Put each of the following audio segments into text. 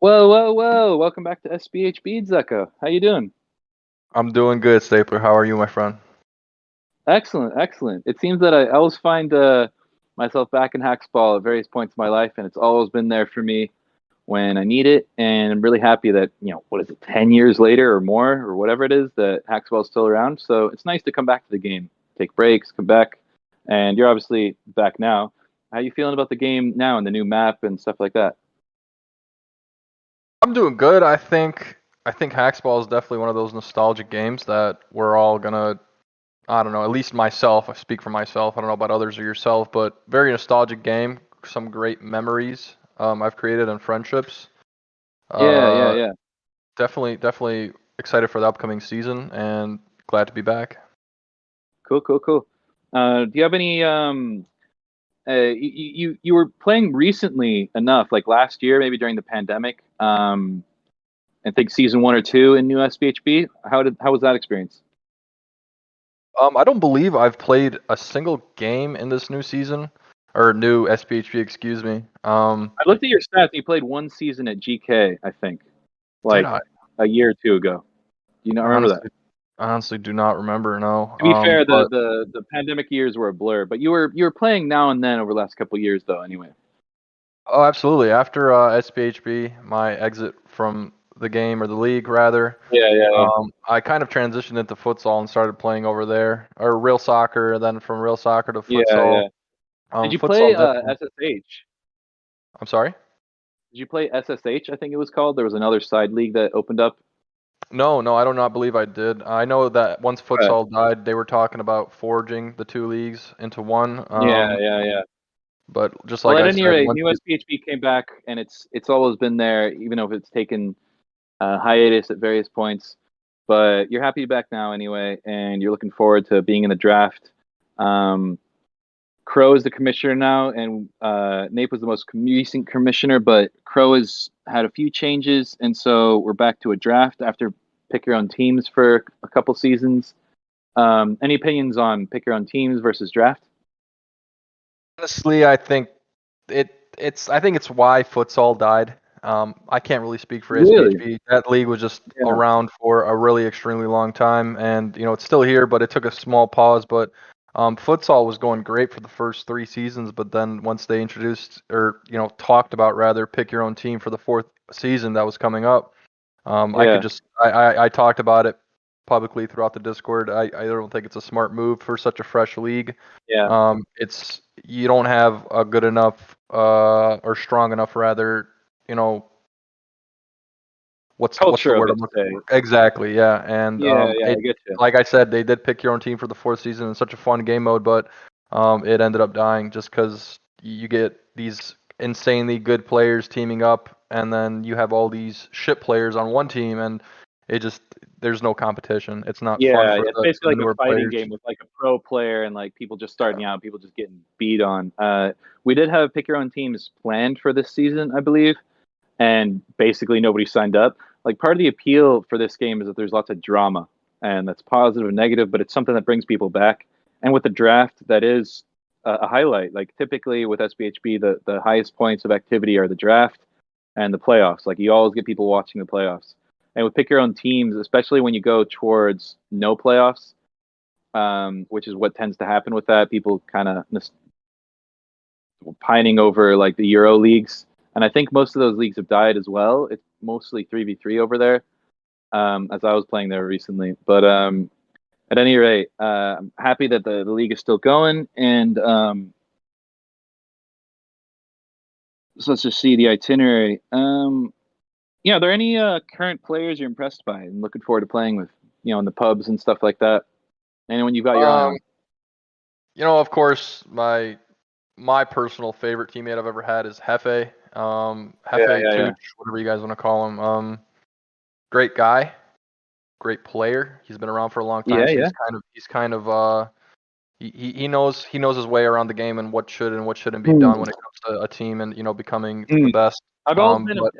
Whoa, whoa, whoa! Welcome back to SBHB, Dzeko. How you doing? I'm doing good, Stapler. How are you, my friend? Excellent, excellent. It seems that I always find myself back in Hacksball at various points in my life, and it's always been there for me when I need it. And I'm really happy that, what is it, 10 years later or more, or whatever it is, that Hacksball is still around. So it's nice to come back to the game, take breaks, come back, and you're obviously back now. How you feeling about the game now and the new map and stuff like that? I'm doing good. I think Hacksball is definitely one of those nostalgic games that we're all gonna. I don't know. At least myself. I speak for myself. I don't know about others or yourself, but very nostalgic game. Some great memories I've created and friendships. Yeah, yeah, Uh, yeah. definitely excited for the upcoming season and glad to be back. Cool, cool, cool. Do you have any you were playing recently enough, like last year, maybe during the pandemic. I think season 1 or 2 in new SPHB. How was that experience? I don't believe I've played a single game in this new season or new SPHB. Excuse me. I looked at your stats. You played one season at GK, I think, Did like I? a year or two ago. Do you not remember that? Honestly, I honestly do not remember. No. To be fair, But the pandemic years were a blur, but you were playing now and then over the last couple of years, though. Anyway. oh, absolutely. After SPHB, my exit from the game or the league rather, Yeah, yeah, yeah. I kind of transitioned into futsal and started playing over there, or real soccer. Then from real soccer to Yeah, futsal. yeah. Did you play Futsal definitely. SSH? I'm sorry. Did you play SSH? I think it was called. There was another side league that opened up. No, no, I do not believe I did. I know that once futsal died, they were talking about forging the two leagues into one. Yeah, yeah, yeah. But just Well, like at I any said, rate, once new SPHP came back, and it's always been there, even if it's taken hiatus at various points. But you're happy to be back now anyway, and you're looking forward to being in the draft. Um, Crow is the commissioner now, and Nape was the most recent commissioner, but Crow has had a few changes, and so we're back to a draft after pick your own teams for a couple seasons. Any opinions on pick your own teams versus draft? honestly, I think it's why futsal died. I can't really speak for Really? SPHB. That league was just Yeah. around for a really extremely long time, and it's still here, but it took a small pause. But futsal was going great for the first 3 seasons, but then once they introduced or talked about rather pick your own team for the fourth season that was coming up, I could Yeah. just I talked about it publicly throughout the Discord. I don't think it's a smart move for such a fresh league. Yeah. It's you don't have a good enough or strong enough rather, you know, what's the Culture of word it I'm to looking say. for? Exactly, yeah. And Yeah, yeah, I get you. like I said, they did pick your own team for the fourth season in such a fun game mode, but it ended up dying just because you get these insanely good players teaming up, and then you have all these shit players on one team, and it just there's no competition. It's not fun Yeah, for yeah, it's the basically like a newer fighting players. game with like a pro player and like people just starting out, people just getting beat on. We did have pick your own teams planned for this season, I believe, and basically nobody signed up. Like part of the appeal for this game is that there's lots of drama, and that's positive and negative, but it's something that brings people back. And with the draft, that is a highlight. Like typically with SBHB, the highest points of activity are the draft and the playoffs. Like you always get people watching the playoffs. And with pick your own teams, especially when you go towards no playoffs, which is what tends to happen with that, people kind of pining over like the Euro leagues, and I think most of those leagues have died as well. It's mostly 3v3 over there, as I was playing there recently. But at any rate, I'm happy that the league is still going. And so let's just see the itinerary. Yeah, are there any current players you're impressed by and looking forward to playing with, in the pubs and stuff like that? Anyone you've got your eye Um, on? of course, my personal favorite teammate I've ever had is Hefe. Yeah, Hefe yeah, yeah. Tooch, whatever you guys want to call him. Great guy, great player. He's been around for a long time, Yeah, so yeah. he knows his way around the game and what should and what shouldn't be Hmm. done when it comes to a team and becoming Hmm. the best. I've always been But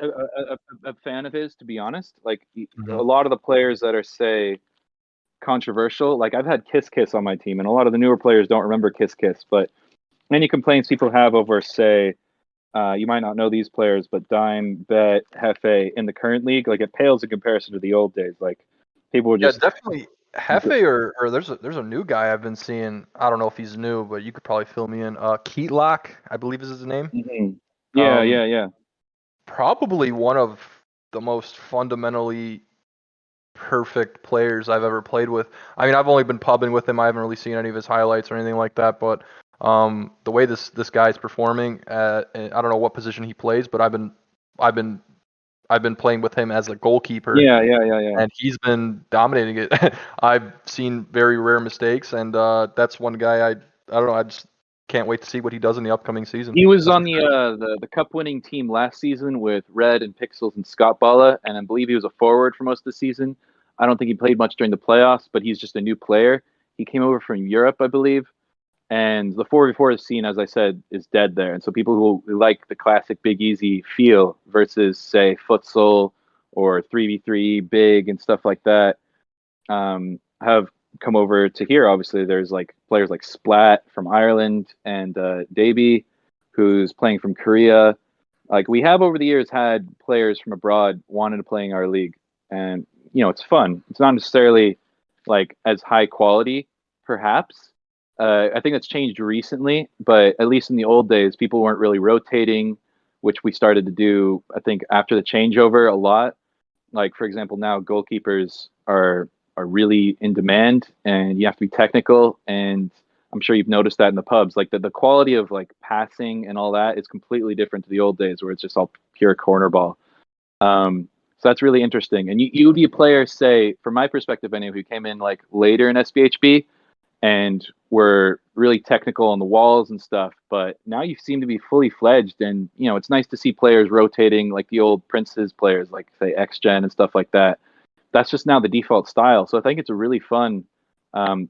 a fan of his, to be honest. Like a mhm. lot of the players that are, say, controversial, like I've had Kiss Kiss on my team, and a lot of the newer players don't remember Kiss Kiss. But any complaints people have over, say, You might not know these players, but Dime, Bet, Hefe in the current league, like it pales in comparison to the old days. Like people were Yeah, just definitely. Hefe or there's a new guy I've been seeing. I don't know if he's new, but you could probably fill me in. Keatlock, I believe is his name. Mhm. Yeah, Um, yeah, yeah. Probably one of the most fundamentally perfect players I've ever played with. I mean, I've only been pubbing with him. I haven't really seen any of his highlights or anything like that. But the way this guy's performing, I don't know what position he plays, but I've been I've been playing with him as a goalkeeper, Yeah, yeah, yeah, yeah. and he's been dominating it. I've seen very rare mistakes, and that's one guy I don't know. I just can't wait to see what he does in the upcoming season. He was That's on for sure. the cup winning team last season with Red and Pixels and Scott Balla, and I believe he was a forward for most of the season. I don't think he played much during the playoffs, but he's just a new player. He came over from Europe, I believe, and the 4v4 scene, as I said, is dead there. And so people who like the classic Big Easy feel versus say futsal or 3v3 big and stuff like that, have come over to here. Obviously, there's like players like Splat from Ireland and Davey, who's playing from Korea. Like we have over the years had players from abroad wanted to play in our league, and it's fun. It's not necessarily like as high quality, perhaps. I think that's changed recently, but at least in the old days, people weren't really rotating, which we started to do. I think after the changeover a lot. Like for example, now goalkeepers are really in demand, and you have to be technical. And I'm sure you've noticed that in the pubs, like the quality of like passing and all that is completely different to the old days where it's just all pure corner ball. So that's really interesting. And you would be a player, say, from my perspective, anyway, who came in like later in SBHB and were really technical on the walls and stuff. But now you seem to be fully fledged, and it's nice to see players rotating like the old Prince's players, like say XGen and stuff like that. That's just now the default style. So I think it's a really fun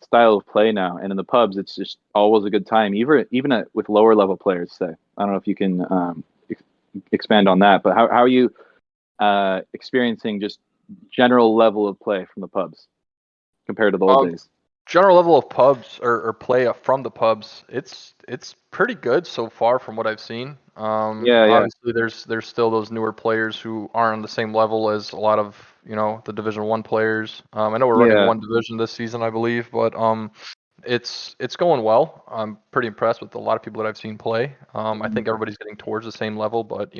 style of play now. And in the pubs, it's just always a good time, even with lower level players. Say, I don't know if you can expand on that, but how are you experiencing just general level of play from the pubs compared to the old Um, days? General level of pubs or play from the pubs, it's pretty good so far from what I've seen. Yeah, yeah, Obviously there's still those newer players who aren't on the same level as a lot of the Division One players. I know we're running yeah. one division this season, I believe, but it's going well. I'm pretty impressed with a lot of people that I've seen play. I Mhm. think everybody's getting towards the same level, but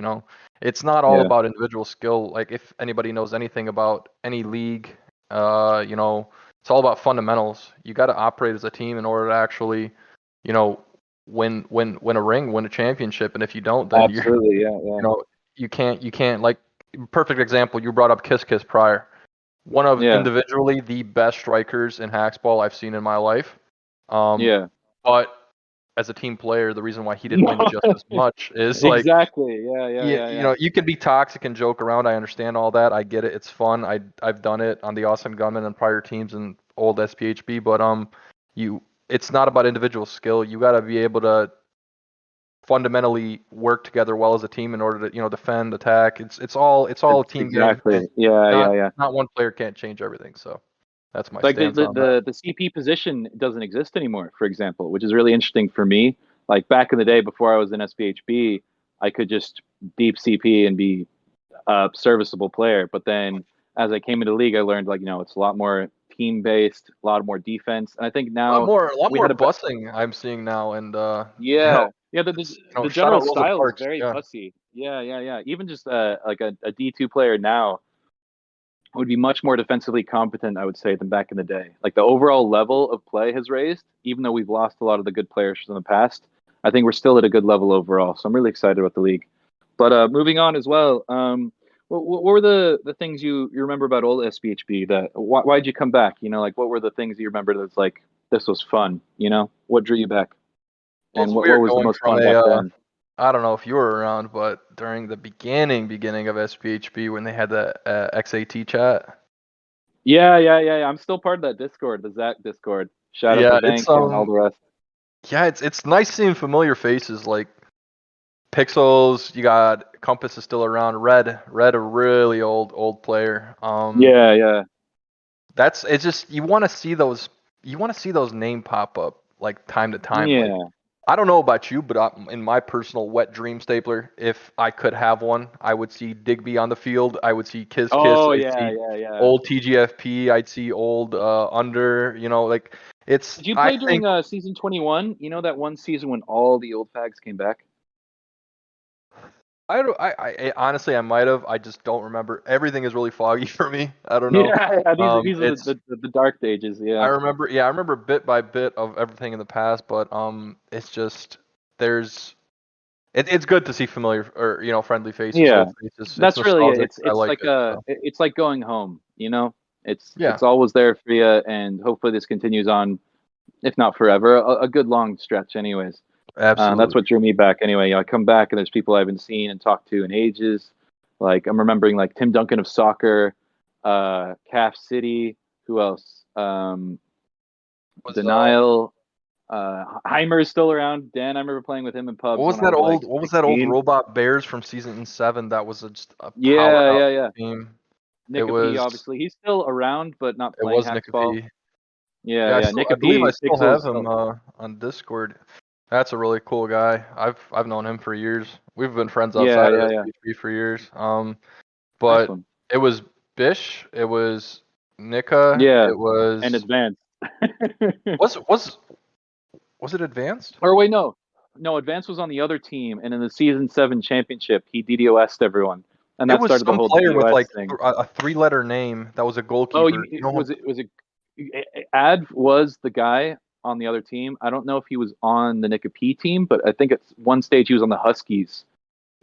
it's not all Yeah, about individual skill. Like if anybody knows anything about any league, it's all about fundamentals. You got to operate as a team in order to actually, you know, win a ring, win a championship. And if you don't, then you're, absolutely. Yeah, yeah, you can't like perfect example. You brought up Kiss Kiss prior. One of yeah, individually the best strikers in Hacksball I've seen in my life. Um, yeah. but as a team player, the reason why he didn't win just as much is like Exactly. Yeah, yeah, you, yeah, you yeah. know, you can be toxic and joke around. I understand all that. I get it. It's fun. I've done it on the Awesome Gunman and prior teams and old SPHB. But you it's not about individual skill. You got to be able to fundamentally work together well as a team in order to defend, attack. It's all a team game, and Exactly. Yeah, not yeah, yeah. not one player can't change everything. So that's my Like the, stance the on that. the the CP position doesn't exist anymore, for example, which is really interesting for me. Like back in the day before I was in SPHB, I could just deep CP and be a serviceable player. But then as I came into the league, I learned like it's a lot more team based, a lot more defense. And I think now A lot we more had a bussing I'm seeing now, and yeah, yeah. The, the it's the shout general out Rosa style is Parks. very Yeah. bussy. Yeah, yeah, yeah. Even just like a D2 player now would be much more defensively competent, I would say, than back in the day. Like the overall level of play has raised, even though we've lost a lot of the good players from the past. I think we're still at a good level overall. So I'm really excited about the league. But moving on as well, what were the things you remember about old SBHB? That why'd you come back? Like what were the things that you remember that's like this was fun? What drew you back, Well, and it's what weird was the going most from fun back then? I don't know if you were around, but during the beginning of SPHB when they had the XAT chat. Yeah, yeah, yeah, yeah. I'm still part of that Discord, the Zach Discord. Shout out to Yeah, it's Bank and all the rest. yeah, it's nice seeing familiar faces like Pixels. You got Compass is still around. Red, a really old player. Yeah, yeah, It's just you want to see those name pop up like time to time. Like yeah. I don't know about you, but in my personal wet dream stapler, if I could have one, I would see Digby on the field. I would see Kiss Kiss. Oh I'd yeah, see yeah, yeah. old TGFP. I'd see old Under. Like it's. Did you I play during think season 21? You know that one season when all the old fags came back? I don't. I honestly I might have. I just don't remember. Everything is really foggy for me. I don't know. Yeah, yeah. These are It's. the dark ages. I Yeah. remember. Yeah, I remember bit by bit of everything in the past, but it's just there's. It's good to see familiar or friendly faces. Yeah. Hopefully, it's That's really it. nostalgic. It's I it's like like it. So. it's like going home. Yeah, It's always there for you, and hopefully this continues on, if not forever, a good long stretch. Anyways, that's absolutely. what drew me back. Anyway, I come back and there's people I haven't seen and talked to in ages. Like I'm remembering like Tim Duncan of soccer, Calf City. Who else? Was Denial. Heimer is still around. Dan, I remember playing with him in pubs when I was like what was that old 16. robot Bears from season 7 that was just a Yeah, powerhouse yeah, yeah. team? It Nick P, was obviously. He's still around, but not it playing was Nick Hacksball. P. Yeah, Yeah, yeah. Nick I believe I P, still have Pixels. him on Discord. That's a really cool guy. I've known him for years. We've been friends Yeah, outside of yeah, yeah. SPP for years. Nice But one. it was Bish, it was Nika, Yeah, it and was Advanced. was was was it Advanced? Or wait, no. No, Advanced was on the other team, and in the season 7 championship, he DDoS'd everyone. And It that was started the some whole player with DDoS like thing. a three-letter name that was a Oh, goalkeeper. was it Ad was the guy on the other team. I don't know if he was on the Nika P team, but I think at one stage he was on the Huskies,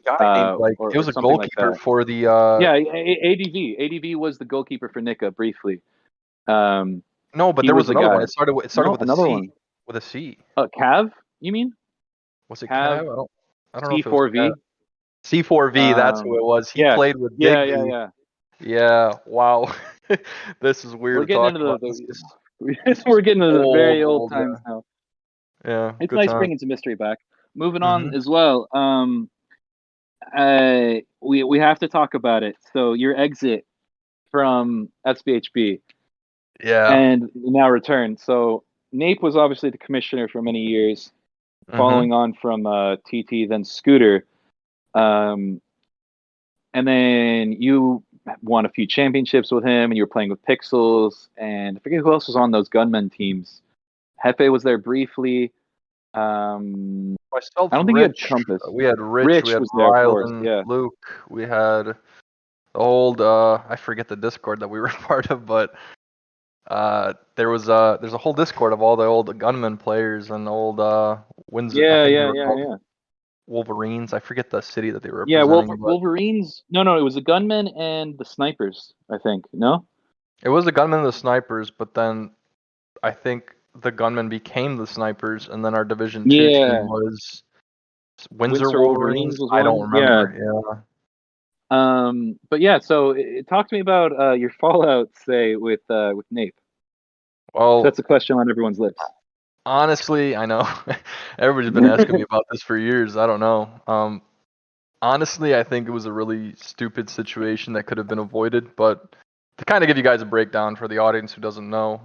Guy named like it or was a something like goalkeeper that. for the Yeah, ADV. ADV was the goalkeeper for Nika briefly. Um, no, but he there was was the another one. guy. It started No, with a another C. one. With a C. Cav, you mean? Was it Cav Cav? I don't know if it was Cav. C4V. C4V, that's who it was. He Yeah, played with yeah, yeah, Digby. yeah. Yeah, wow. This is weird We're to getting talk into about. This is we're getting into the old, very old old, times yeah. now. Yeah, It's good nice time. bringing some mystery back. Moving on Mhm. as well. We have to talk about it. So your exit from SBHB Yeah. and now return. So Nape was obviously the commissioner for many years, Mhm. following on from TT, then Scooter. Um, and then you won a few championships with him, and you were playing with Pixels, and I forget who else was on those gunmen teams. Hefe was there briefly. Myself, I don't think you had Rich. Compass. We had Rich. We Rich had was there, of course. Rylan, Yeah. Luke. We had the old. I forget the Discord that we were part of, but there's a whole Discord of all the old gunman players and old Windsor. I Yeah, think they yeah, were yeah, called yeah. Wolverines. I forget the city that they were Yeah, representing, but Wolverines. No, it was the gunmen and the snipers, I think. No? it was the gunmen and the snipers. But then I think the gunmen became the snipers, and then our Division 2 team Yeah. was Windsor Windsor Wolverines Wolverines. was I don't one. Yeah. remember. Yeah. But yeah, so talk to me about your fallout, say, with Nape. Well, That's a question on everyone's lips. honestly, I know everybody's been asking me about this for years. I don't know. Honestly, I think it was a really stupid situation that could have been avoided. But to kind of give you guys a breakdown for the audience who doesn't know,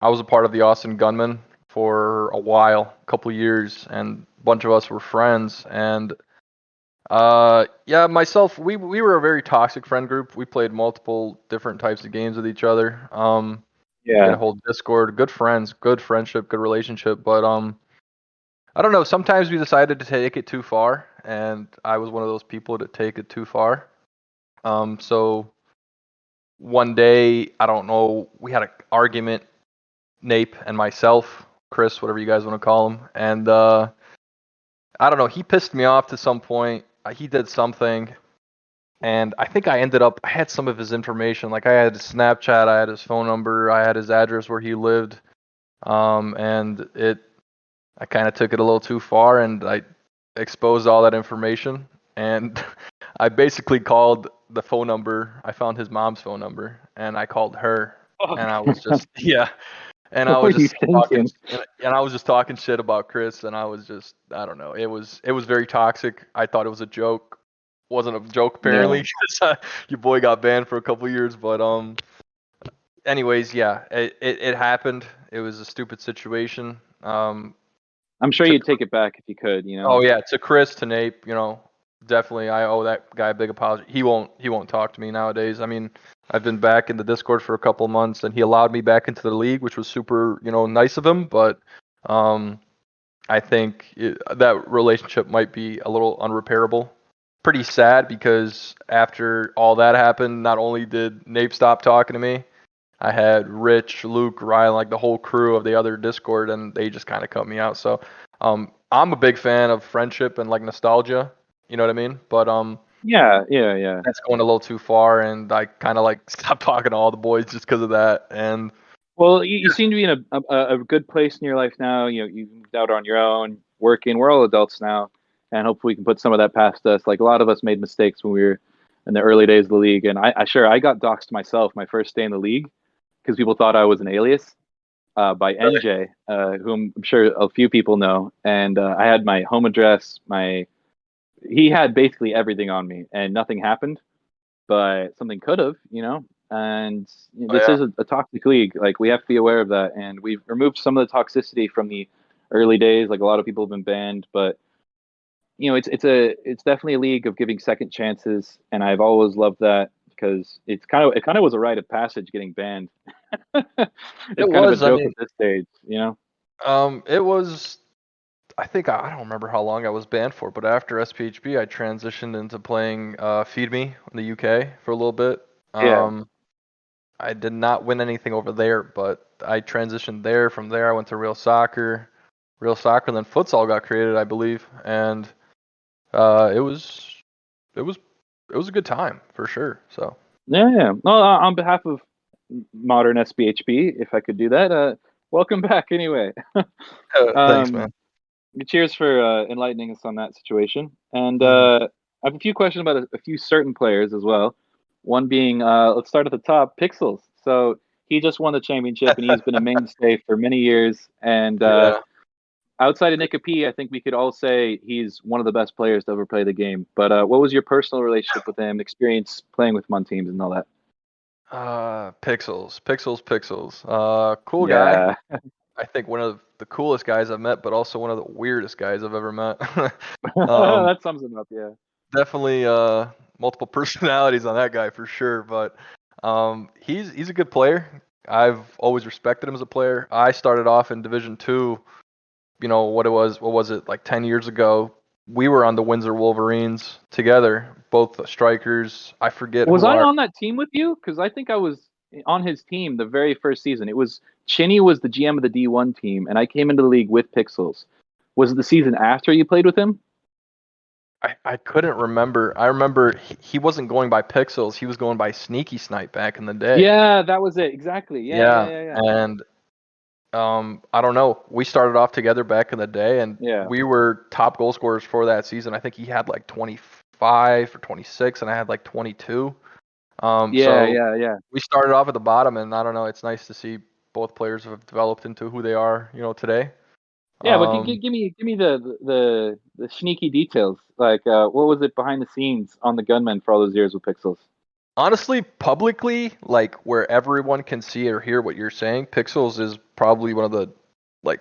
I was a part of the Austin Gunman for a while, a couple years, and a bunch of us were friends. And yeah, myself, we were a very toxic friend group. We played multiple different types of games with each other. We had Yeah. a whole Discord, good friends, good friendship, good relationship. But I don't know. Sometimes we decided to take it too far, and I was one of those people to take it too far. So one day, I don't know, we had an argument, Nape and myself, Chris, whatever you guys want to call him, and I don't know. He pissed me off to some point. He did something, and I think I had some of his information. Like I had his Snapchat, I had his phone number, I had his address where he lived. And I kind of took it a little too far, and I exposed all that information. And I basically called the phone number. I found his mom's phone number, and I called her. Oh, And I was just yeah, and I what were was you just talking, thinking? and I was just talking shit about Chris, and I was just I don't know. It was very toxic. I thought it was a joke. Wasn't a joke Yeah. apparently, 'cause, your boy got banned for a couple years. But anyways, yeah, it happened. It was a stupid situation. I'm sure to you'd take it back if you could. You know. Oh yeah, to Chris, to Nate, definitely I owe that guy a big apology. He won't talk to me nowadays. I mean, I've been back in the Discord for a couple of months and he allowed me back into the league, which was super, nice of him, but um I think that relationship might be a little unrepairable. Pretty sad because after all that happened, not only did Nate stop talking to me, I had Rich, Luke, Ryan, like the whole crew of the other Discord, and they just kind of cut me out. So, I'm a big fan of friendship and like nostalgia. You know what I mean? But Yeah, yeah, yeah. that's going a little too far, and I kind of like stopped talking to all the boys just because of that. And Well, you seem to be in a good place in your life now. You know, you've moved out on your own, working. We're all adults now, and hopefully we can put some of that past us. Like a lot of us made mistakes when we were in the early days of the league, and I got doxxed myself my first day in the league because people thought I was an alias by really, NJ, whom I'm sure a few people know. And I had my home address, he had basically everything on me, and nothing happened, but something could have, you know. And oh this yeah, is a toxic league. Like we have to be aware of that, and we've removed some of the toxicity from the early days. Like a lot of people have been banned, but it's definitely a league of giving second chances, and I've always loved that because it kind of was a rite of passage getting banned. it It's kind of a was. I joke at mean, this stage, you know. it was. I think I don't remember how long I was banned for, but after SPHB, I transitioned into playing Feed Me in the UK for a little bit. Yeah. I did not win anything over there, but I transitioned there. From there, I went to and then futsal got created, I believe, and it was it was a good time for sure. So Yeah, yeah. Well, on behalf of modern SBHB, if I could do that, welcome back anyway. thanks, man. Um, cheers for enlightening us on that situation. And Hmm. I have a few questions about a few certain players as well. One being, let's start at the top, Pixels. So he just won the championship, and he's been a mainstay for many years. And Yeah. outside of Nick P, I think we could all say he's one of the best players to ever play the game. But what was your personal relationship with him, experience playing with him on teams and all that? Pixels. Cool guy. Yeah, I think one of the coolest guys I've met, but also one of the weirdest guys I've ever met. um, that sums him up. Yeah. Definitely multiple personalities on that guy for sure, but he's a good player. I've always respected him as a player. I started off in Division 2, what was it, like 10 years ago. We were on the Windsor Wolverines together, both strikers. I forget Was who I our on that team with you? Because I think I was on his team the very first season. It was Chinny was the GM of the D1 team, and I came into the league with Pixels. Was it the season after you played with him? I couldn't remember. I remember he wasn't going by Pixels, he was going by Sneaky Snipe back in the day. Yeah, that was it. Exactly. Yeah, yeah, Yeah, yeah, yeah. and I don't know. We started off together back in the day, and Yeah. we were top goal scorers for that season. I think he had like 25 or 26, and I had like 22. Yeah, So yeah, yeah. we started off at the bottom, and I don't know. It's nice to see both players have developed into who they are, today. Yeah, but Um, give me the sneaky details. Like, what was it behind the scenes on the Gunmen for all those years with Pixels? Honestly, publicly, like where everyone can see or hear what you're saying, Pixels is probably one of the like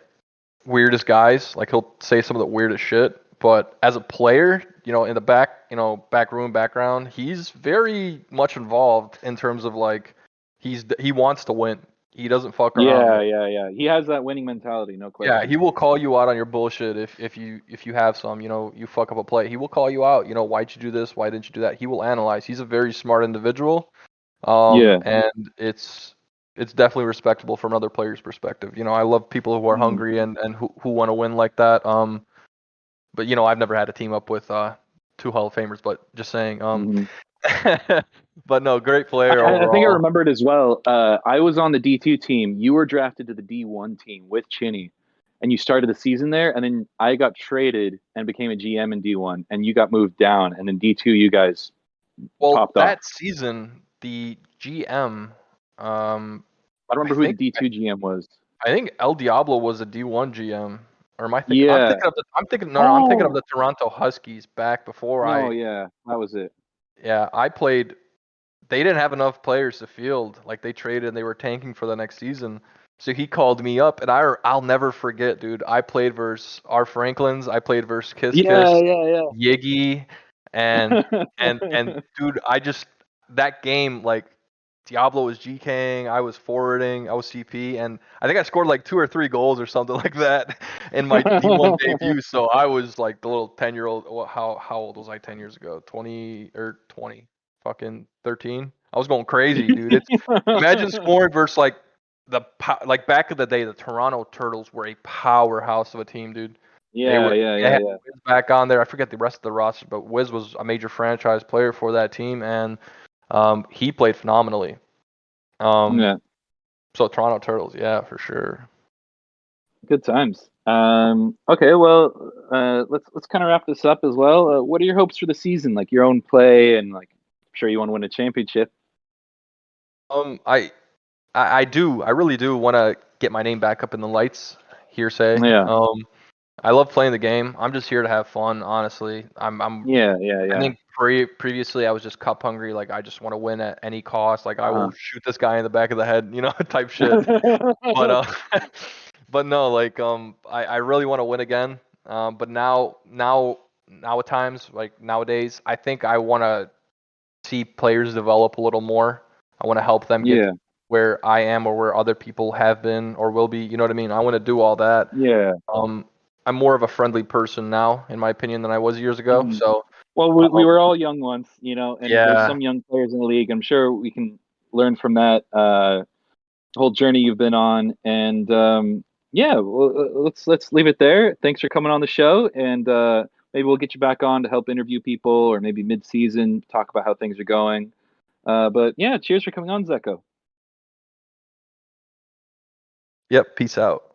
weirdest guys. Like he'll say some of the weirdest shit. But as a player, in the back room, background, he's very much involved in terms of like he wants to win. He doesn't fuck around. Yeah, yeah, yeah. He has that winning mentality, no Yeah, question. he will call you out on your bullshit if you have some, you fuck up a play. He will call you out, why'd you do this? Why didn't you do that? He will analyze. He's a very smart individual. Yeah. And it's definitely respectable from another player's perspective. I love people who are Mm-hmm. hungry and who want to win like that. But I've never had a team up with two Hall of Famers, but just saying. Mm-hmm. But no, great player I think I overall. remembered as well. I was on the D2 team. You were drafted to the D1 team with Chinny, and you started the season there. And then I got traded and became a GM in D1, and you got moved down. And then D2, you guys Well, popped off. that season, the GM, um, I don't I remember who the think D2 GM was. I think El Diablo was a D1 GM. Or am I thinking? I'm Yeah. thinking of the. I'm thinking. No, no, I'm thinking of Oh the Toronto Huskies back before no, I. yeah, that was it. Yeah, I played. They didn't have enough players to field. Like they traded and they were tanking for the next season. So he called me up, and I'll never forget, dude. I played versus our Franklins. I played versus Kiss Yeah, Kiss, yeah, Yiggy, and yeah. dude, I just that game like Diablo was GKing, I was forwarding, I was CP, and I think I scored like 2 or 3 goals or something like that in my D1 debut. So I was like the little 10-year-old. Well, how old was I 10 years ago? 20 or 20? Fucking 13. I was going crazy, dude. It's imagine scoring versus like like back in the day, the Toronto Turtles were a powerhouse of a team, dude. They Yeah, were yeah, they yeah, had yeah. Wiz back on there. I forget the rest of the roster, but Wiz was a major franchise player for that team, and he played phenomenally. Um, Yeah, so Toronto Turtles, yeah, for sure. good times. Okay, well, let's kind of wrap this up as well. What are your hopes for the season? Like your own play, and like, I'm sure you want to win a championship. Um, I I do. I really do want to get my name back up in the lights. Hearsay. Yeah, I love playing the game. I'm just here to have fun, honestly. yeah, yeah, I yeah. think previously I was just cup hungry. Like I just want to win at any cost. Like I will Uh-huh. shoot this guy in the back of the head, type shit. But but no, like I really want to win again. But now at times like nowadays, I think I want to see players develop a little more. I want to help them get Yeah, where I am or where other people have been or will be. You know what I mean? I want to do all that. yeah. Um, I'm more of a friendly person now, in my opinion, than I was years ago. Mhm. So, Well, we um, were all young once, and there's yeah, some young players in the league. I'm sure we can learn from that whole journey you've been on. And yeah, well, let's leave it there. Thanks for coming on the show, and maybe we'll get you back on to help interview people, or maybe mid-season talk about how things are going. But yeah, cheers for coming on, Dzeko. yep. Peace out.